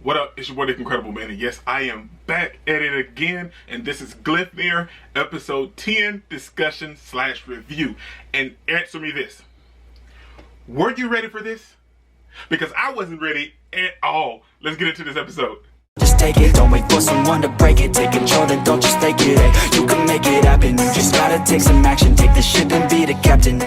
What up? It's your boy, Nick Incredible Man, and yes, I am back at it again, and this is Gleipnir, episode 10, discussion/review. And answer me this. Were you ready for this? Because I wasn't ready at all. Let's get into this episode. Just take it, don't wait for someone to break it. Take control, then don't just take it, hey. You can make it happen, you just gotta take some action. Take the ship and be the captain.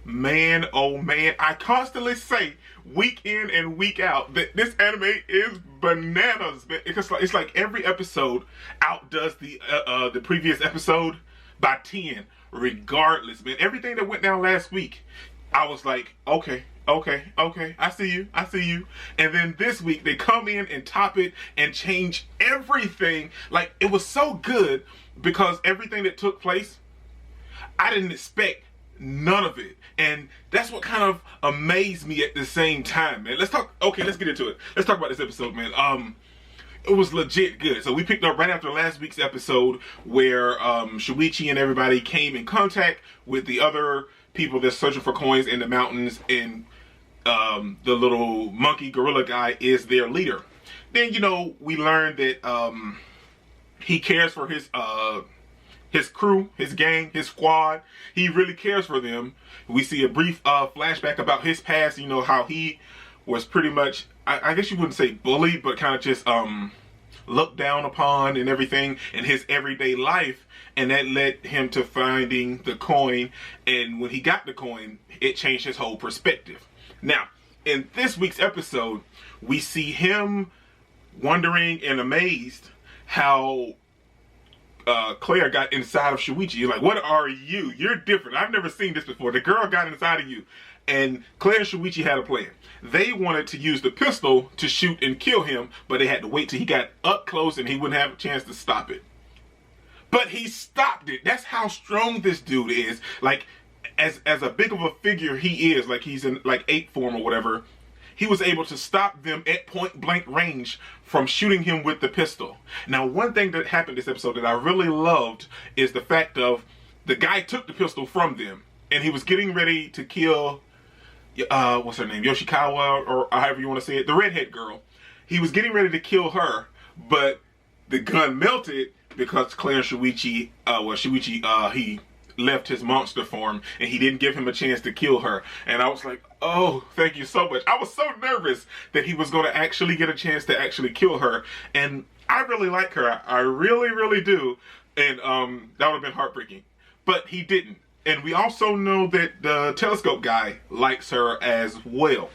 Man, oh man, I constantly say week in and week out that this anime is bananas, man. It's like every episode outdoes the previous episode by 10, regardless, man. Everything that went down last week, I was like, okay, I see you. And then this week they come in and top it and change everything. Like, it was so good because everything that took place, I didn't expect none of it. And that's what kind of amazed me at the same time, man. Let's get into it. Let's talk about this episode, man. It was legit good. So we picked up right after last week's episode where Shuichi and everybody came in contact with the other people that's searching for coins in the mountains, and the little monkey gorilla guy is their leader. Then, you know, we learned that he cares for his crew, his gang, his squad. He really cares for them. We see a brief flashback about his past, you know, how he was pretty much, I guess you wouldn't say bullied, but kind of just looked down upon and everything in his everyday life. And that led him to finding the coin. And when he got the coin, it changed his whole perspective. Now, in this week's episode, we see him wondering and amazed how CLAIR got inside of Shuichi. You're like, what are you? You're different. I've never seen this before. The girl got inside of you. And CLAIR and Shuichi had a plan. They wanted to use the pistol to shoot and kill him, but they had to wait till he got up close and he wouldn't have a chance to stop it. But he stopped it. That's how strong this dude is. Like, as a big of a figure he is, like he's in like 8 form or whatever, he was able to stop them at point blank range from shooting him with the pistol. Now, one thing that happened this episode that I really loved is the fact of the guy took the pistol from them and he was getting ready to kill, what's her name? Yoshikawa, or however you want to say it, the redhead girl. He was getting ready to kill her, but the gun melted because CLAIR and Shuichi, he left his monster form and he didn't give him a chance to kill her. And I was like, oh, thank you so much. I was so nervous that he was going to actually get a chance to actually kill her. And I really like her. I really, really do. And that would have been heartbreaking. But he didn't. And we also know that the telescope guy likes her as well.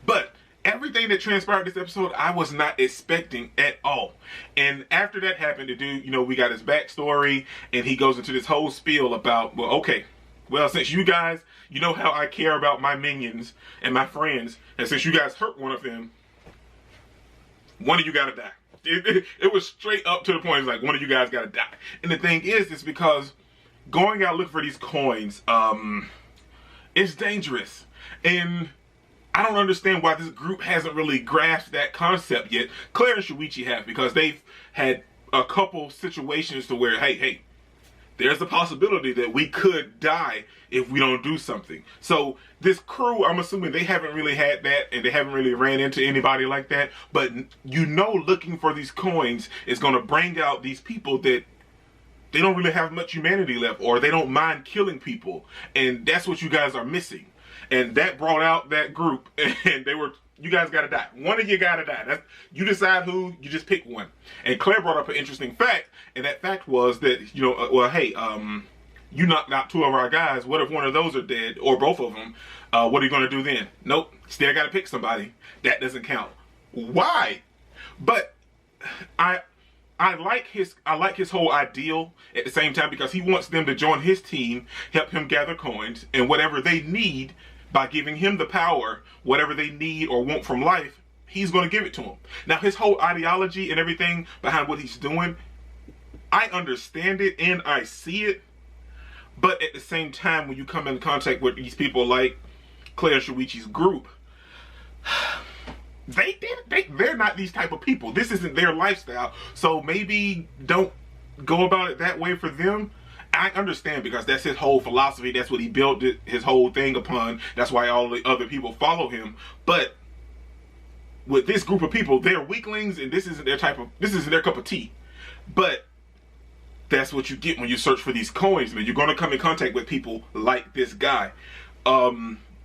But everything that transpired this episode, I was not expecting at all. And after that happened, the dude, you know, we got his backstory, and he goes into this whole spiel about, well, okay, well, since you guys, you know how I care about my minions and my friends, and since you guys hurt one of them, one of you gotta die. It was straight up to the point. It's like, one of you guys gotta die. And the thing is because going out looking for these coins, it's dangerous. And I don't understand why this group hasn't really grasped that concept yet. CLAIR and Shuichi have, because they've had a couple situations to where, hey, there's a possibility that we could die if we don't do something. So this crew, I'm assuming they haven't really had that, and they haven't really ran into anybody like that. But you know, looking for these coins is going to bring out these people that they don't really have much humanity left, or they don't mind killing people. And that's what you guys are missing. And that brought out that group, and they were, you guys gotta die. One of you gotta die. That's, you decide who, you just pick one. And CLAIR brought up an interesting fact, and that fact was that, you know, well, hey, you knocked out 2 of our guys. What if one of those are dead, or both of them? What are you gonna do then? Nope, still gotta pick somebody. That doesn't count. Why? But I like his whole ideal at the same time, because he wants them to join his team, help him gather coins, and whatever they need, by giving him the power, whatever they need or want from life, he's going to give it to them. Now, his whole ideology and everything behind what he's doing, I understand it and I see it. But at the same time, when you come in contact with these people like CLAIR and Shuichi's group, they're not these type of people. This isn't their lifestyle. So maybe don't go about it that way for them. I understand, because that's his whole philosophy. That's what he built his whole thing upon. That's why all the other people follow him. But with this group of people, they're weaklings, and this isn't their cup of tea. But that's what you get when you search for these coins, man. You're going to come in contact with people like this guy.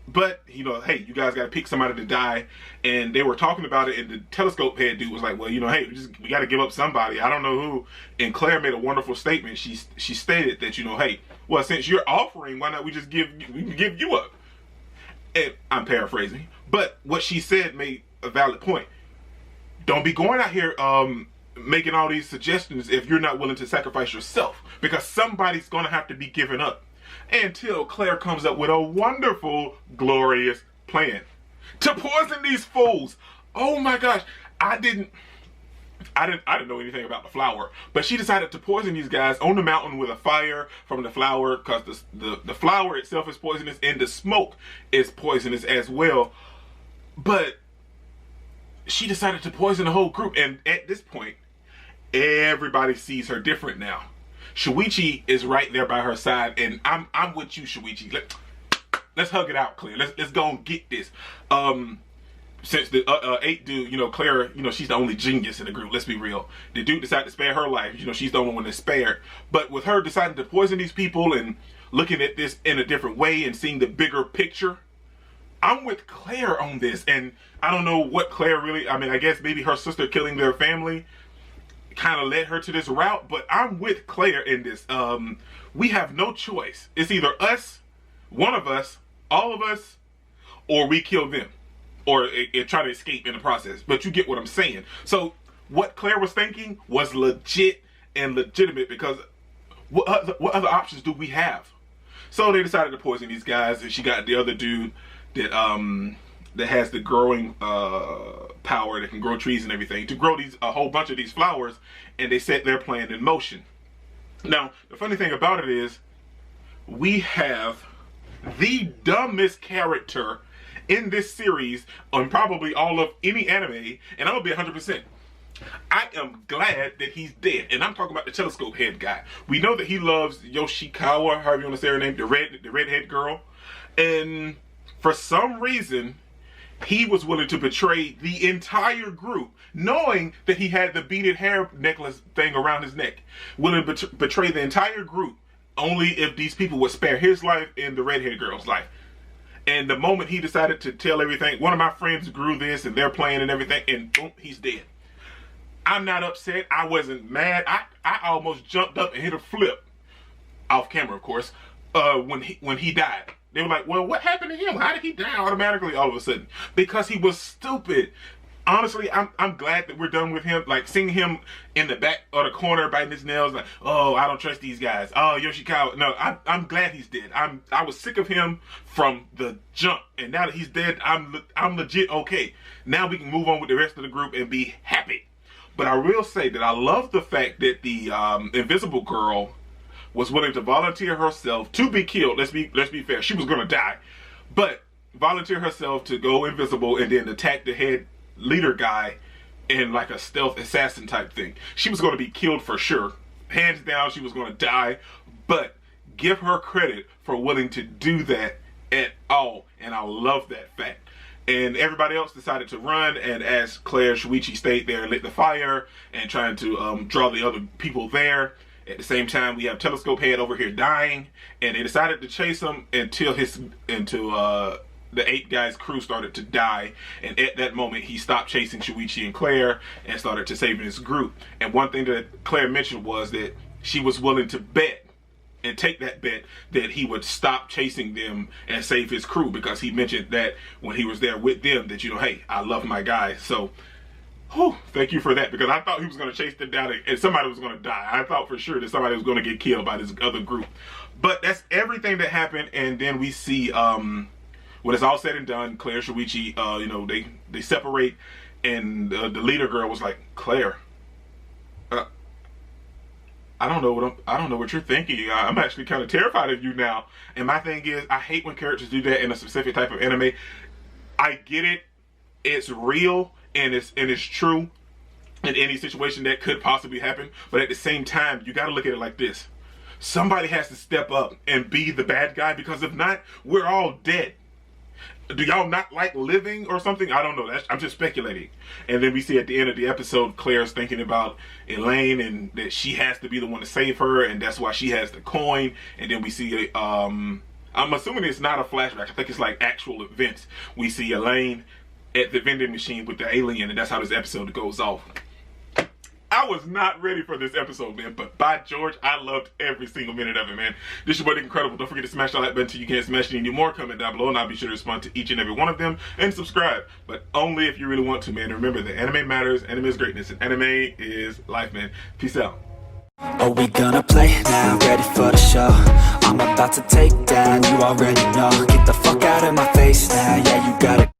But, you know, hey, you guys got to pick somebody to die. And they were talking about it, and the telescope head dude was like, well, you know, hey, we got to give up somebody. I don't know who. And Claire made a wonderful statement. She stated that, you know, hey, well, since you're offering, why not we can give you up? And I'm paraphrasing. But what she said made a valid point. Don't be going out here making all these suggestions if you're not willing to sacrifice yourself. Because somebody's going to have to be given up. Until Claire comes up with a wonderful, glorious plan to poison these fools. Oh my gosh, I didn't know anything about the flower, but she decided to poison these guys on the mountain with a fire from the flower, because the flower itself is poisonous and the smoke is poisonous as well. But she decided to poison the whole group, and at this point, everybody sees her different now. Shuichi is right there by her side, and I'm with you, Shuichi. Let's hug it out, Claire. Let's go and get this. Since the 8 dude, you know, Claire, you know, she's the only genius in the group. Let's be real. The dude decided to spare her life. You know, she's the only one that's spared. But with her deciding to poison these people and looking at this in a different way and seeing the bigger picture, I'm with Claire on this. And I don't know what Claire really, I mean, I guess maybe her sister killing their family kind of led her to this route, but I'm with Claire in this. We have no choice. It's either us, one of us, all of us, or we kill them, or try to escape in the process. But you get what I'm saying. So what Claire was thinking was legit and legitimate, because what other options do we have? So they decided to poison these guys, and she got the other dude that has the growing power that can grow trees and everything to grow a whole bunch of these flowers, and they set their plan in motion. Now, the funny thing about it is, we have the dumbest character in this series on probably all of any anime, and I'm gonna be 100%. I am glad that he's dead, and I'm talking about the telescope head guy. We know that he loves Yoshikawa, however you want to say her name, the redhead girl, and for some reason, he was willing to betray the entire group, knowing that he had the beaded hair necklace thing around his neck. Willing to betray the entire group, only if these people would spare his life and the redhead girl's life. And the moment he decided to tell everything, one of my friends grew this and they're playing and everything, and boom, he's dead. I'm not upset. I wasn't mad. I almost jumped up and hit a flip, off camera, of course, when he died. They were like, well, what happened to him? How did he die automatically all of a sudden? Because he was stupid. Honestly, I'm glad that we're done with him. Like, seeing him in the back or the corner biting his nails, like, oh, I don't trust these guys. Oh, Yoshikawa. No, I'm glad he's dead. I was sick of him from the jump, and now that he's dead, I'm legit okay. Now we can move on with the rest of the group and be happy. But I will say that I love the fact that the invisible girl was willing to volunteer herself to be killed. Let's be fair. She was gonna die, but volunteer herself to go invisible and then attack the head leader guy in like a stealth assassin type thing. She was gonna be killed for sure. Hands down, she was gonna die, but give her credit for willing to do that at all. And I love that fact. And everybody else decided to run, and as Claire, Shuichi stayed there and lit the fire and trying to draw the other people there. At the same time, we have Telescope Head over here dying, and they decided to chase him until the 8 guys' crew started to die. And at that moment, he stopped chasing Shuichi and Claire and started to saving his group. And one thing that Claire mentioned was that she was willing to bet and take that bet that he would stop chasing them and save his crew, because he mentioned that when he was there with them that, you know, hey, I love my guys. So whew, thank you for that, because I thought he was going to chase them down and somebody was going to die. I thought for sure that somebody was going to get killed by this other group. But that's everything that happened. And then we see, when it's all said and done, Claire, Shuichi, you know, they separate, and the leader girl was like, Claire, I don't know what you're thinking. I'm actually kind of terrified of you now. And my thing is, I hate when characters do that in a specific type of anime. I get it. It's real. And it's true in any situation that could possibly happen. But at the same time, you got to look at it like this. Somebody has to step up and be the bad guy, because if not, we're all dead. Do y'all not like living or something? I don't know. I'm just speculating. And then we see at the end of the episode, Claire's thinking about Elaine and that she has to be the one to save her, and that's why she has the coin. And then we see, I'm assuming it's not a flashback. I think it's like actual events. We see Elaine at the vending machine with the alien, and that's how this episode goes off. I was not ready for this episode, man, but by George, I loved every single minute of it, man. This is your boy, Incredible. Don't forget to smash that like button until you can't smash any more. Comment down below, and I'll be sure to respond to each and every one of them, and subscribe, but only if you really want to, man. And remember that anime matters, anime is greatness, and anime is life, man. Peace out. Are we gonna play now? Ready for the show? I'm about to take down, you already know. Get the fuck out of my face now, yeah, you got it.